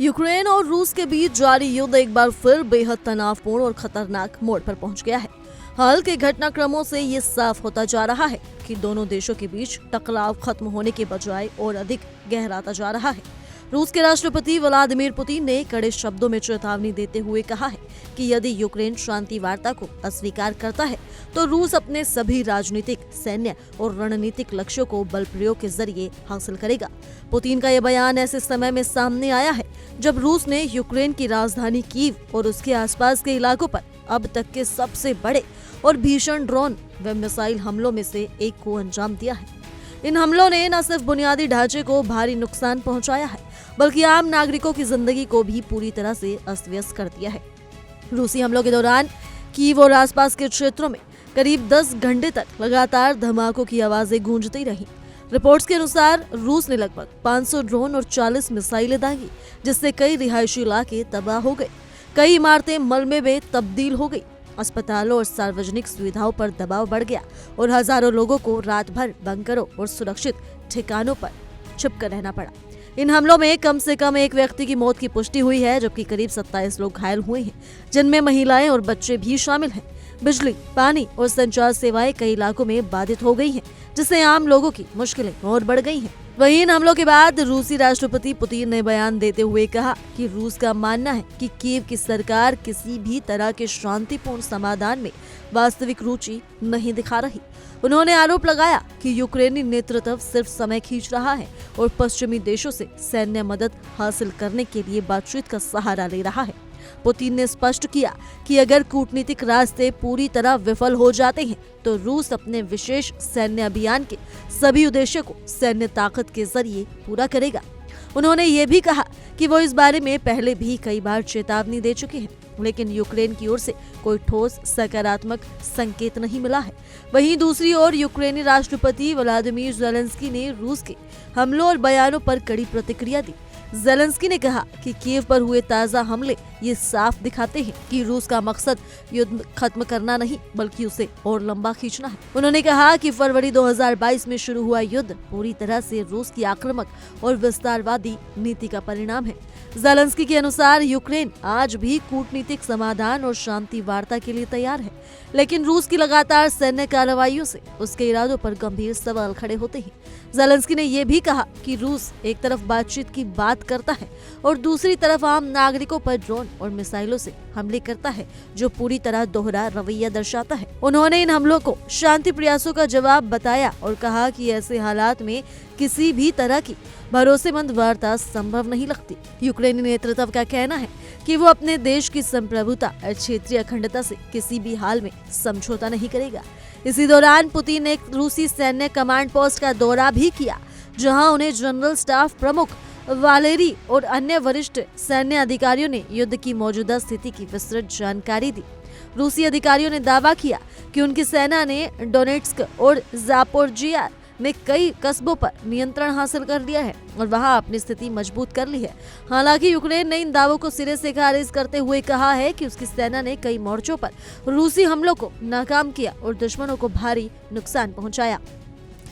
Ukraine और रूस के बीच जारी युद्ध एक बार फिर बेहद तनावपूर्ण और खतरनाक मोड़ पर पहुंच गया है। हाल के घटनाक्रमों से ये साफ होता जा रहा है कि दोनों देशों के बीच टकराव खत्म होने के बजाय और अधिक गहराता जा रहा है। रूस के राष्ट्रपति व्लादिमीर पुतिन ने कड़े शब्दों में चेतावनी देते हुए कहा है कि यदि यूक्रेन शांति वार्ता को अस्वीकार करता है तो रूस अपने सभी राजनीतिक, सैन्य और रणनीतिक लक्ष्यों को बल प्रयोग के जरिए हासिल करेगा। पुतिन का यह बयान ऐसे समय में सामने आया है जब रूस ने यूक्रेन की राजधानी कीव और उसके आसपास के इलाकों पर अब तक के सबसे बड़े और भीषण ड्रोन व मिसाइल हमलों में से एक को अंजाम दिया है। इन हमलों ने न सिर्फ बुनियादी ढांचे को भारी नुकसान पहुंचाया है, बल्कि आम नागरिकों की जिंदगी को भी पूरी तरह से अस्त व्यस्त कर दिया है। रूसी हमलों के दौरान कीव और आसपास के क्षेत्रों में करीब 10 घंटे तक लगातार धमाकों की आवाजें गूंजती रहीं। रिपोर्ट्स के अनुसार रूस ने लगभग 500 ड्रोन और 40 मिसाइलें दागी, जिससे कई रिहायशी इलाके तबाह हो गए, कई इमारतें मलबे में तब्दील हो गई, अस्पतालों और सार्वजनिक सुविधाओं पर दबाव बढ़ गया और हजारों लोगों को रात भर बंकरों और सुरक्षित ठिकानों पर छिपकर रहना पड़ा। इन हमलों में कम से कम एक व्यक्ति की मौत की पुष्टि हुई है, जबकि करीब 27 लोग घायल हुए हैं, जिनमें महिलाएं और बच्चे भी शामिल हैं। बिजली, पानी और संचार सेवाएं कई इलाकों में बाधित हो गई हैं, जिससे आम लोगों की मुश्किलें और बढ़ गई हैं। वहीं इन हमलों के बाद रूसी राष्ट्रपति पुतिन ने बयान देते हुए कहा कि रूस का मानना है कि कीव की सरकार किसी भी तरह के शांतिपूर्ण समाधान में वास्तविक रुचि नहीं दिखा रही। उन्होंने आरोप लगाया कि यूक्रेनी नेतृत्व सिर्फ समय खींच रहा है और पश्चिमी देशों से सैन्य मदद हासिल करने के लिए बातचीत का सहारा ले रहा है। पुतिन ने स्पष्ट किया कि अगर कूटनीतिक रास्ते पूरी तरह विफल हो जाते हैं तो रूस अपने विशेष सैन्य अभियान के सभी उद्देश्यों को सैन्य ताकत के जरिए पूरा करेगा। उन्होंने ये भी कहा कि वो इस बारे में पहले भी कई बार चेतावनी दे चुके हैं, लेकिन यूक्रेन की ओर से कोई ठोस सकारात्मक संकेत नहीं मिला है। वहीं दूसरी ओर यूक्रेनी राष्ट्रपति व्लादिमीर ज़ेलेंस्की ने रूस के हमलों और बयानों पर कड़ी प्रतिक्रिया दी। ज़ेलेंस्की ने कहा कि कीव पर हुए ताज़ा हमले ये साफ दिखाते हैं कि रूस का मकसद युद्ध खत्म करना नहीं, बल्कि उसे और लंबा खींचना है। उन्होंने कहा कि फरवरी 2022 में शुरू हुआ युद्ध पूरी तरह से रूस की आक्रामक और विस्तारवादी नीति का परिणाम है। ज़ेलेंस्की के अनुसार यूक्रेन आज भी कूटनीतिक समाधान और शांति वार्ता के लिए तैयार है, लेकिन रूस की लगातार सैन्य कार्रवाइयों से उसके इरादों पर गंभीर सवाल खड़े होते हैं। ज़ेलेंस्की ने यह भी कहा कि रूस एक तरफ बातचीत की बात करता है और दूसरी तरफ आम नागरिकों पर ड्रोन और मिसाइलों से हमले करता है, जो पूरी तरह दोहरा रवैया दर्शाता है। उन्होंने इन हमलों को शांति प्रयासों का जवाब बताया और कहा कि ऐसे हालात में किसी भी तरह की भरोसेमंद वार्ता संभव नहीं लगती। यूक्रेनी नेतृत्व का कहना है कि वो अपने देश की संप्रभुता और क्षेत्रीय अखंडता से किसी भी हाल में समझौता नहीं करेगा। इसी दौरान पुतिन ने एक रूसी सैन्य कमांड पोस्ट का दौरा भी किया, जहां उन्हें जनरल स्टाफ प्रमुख वालेरी और अन्य वरिष्ठ सैन्य अधिकारियों ने युद्ध की मौजूदा स्थिति की विस्तृत जानकारी दी। रूसी अधिकारियों ने दावा किया कि उनकी सेना ने डोनेट्स्क और ज़ापोरिज़िया में कई कस्बों पर नियंत्रण हासिल कर लिया है और वहां अपनी स्थिति मजबूत कर ली है। हालांकि यूक्रेन ने इन दावों को सिरे से खारिज करते हुए कहा है कि उसकी सेना ने कई मोर्चों पर रूसी हमलों को नाकाम किया और दुश्मनों को भारी नुकसान पहुंचाया।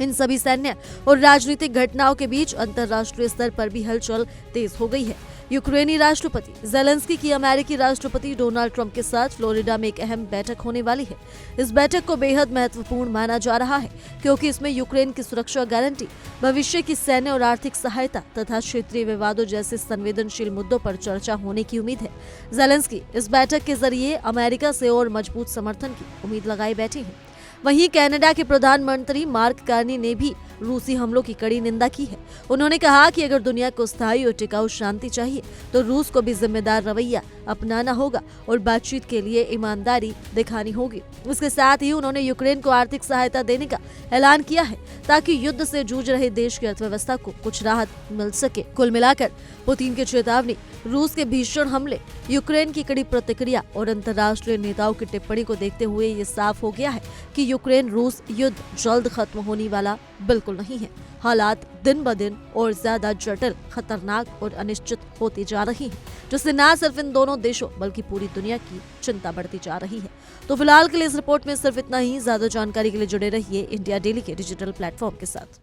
इन सभी सैन्य और राजनीतिक घटनाओं के बीच अंतर्राष्ट्रीय स्तर पर भी हलचल तेज हो गई है। यूक्रेनी राष्ट्रपति ज़ेलेंस्की की अमेरिकी राष्ट्रपति डोनाल्ड ट्रंप के साथ फ्लोरिडा में एक अहम बैठक होने वाली है। इस बैठक को बेहद महत्वपूर्ण माना जा रहा है, क्योंकि इसमें यूक्रेन की सुरक्षा गारंटी, भविष्य की सैन्य और आर्थिक सहायता तथा क्षेत्रीय विवादों जैसे संवेदनशील मुद्दों पर चर्चा होने की उम्मीद है। ज़ेलेंस्की इस बैठक के जरिए अमेरिका से और मजबूत समर्थन की उम्मीद लगाए बैठे हैं। वहीं कनाडा के प्रधानमंत्री मार्क कार्नी ने भी रूसी हमलों की कड़ी निंदा की है। उन्होंने कहा कि अगर दुनिया को स्थायी और टिकाऊ शांति चाहिए तो रूस को भी जिम्मेदार रवैया अपनाना होगा और बातचीत के लिए ईमानदारी दिखानी होगी। इसके साथ ही उन्होंने यूक्रेन को आर्थिक सहायता देने का ऐलान किया है, ताकि युद्ध से जूझ रहे देश की अर्थव्यवस्था को कुछ राहत मिल सके। कुल मिलाकर पुतिन की चेतावनी, रूस के भीषण हमले, यूक्रेन की कड़ी प्रतिक्रिया और अंतर्राष्ट्रीय नेताओं की टिप्पणी को देखते हुए ये साफ हो गया है कि यूक्रेन रूस युद्ध जल्द खत्म होने वाला बिल्कुल नहीं है। हालात दिन ब दिन और ज्यादा जटिल, खतरनाक और अनिश्चित होती जा रही हैं, जिससे न सिर्फ इन दोनों देशों बल्कि पूरी दुनिया की चिंता बढ़ती जा रही है। तो फिलहाल के लिए इस रिपोर्ट में सिर्फ इतना ही। ज्यादा जानकारी के लिए जुड़े रहिए इंडिया डेली के डिजिटल प्लेटफॉर्म के साथ।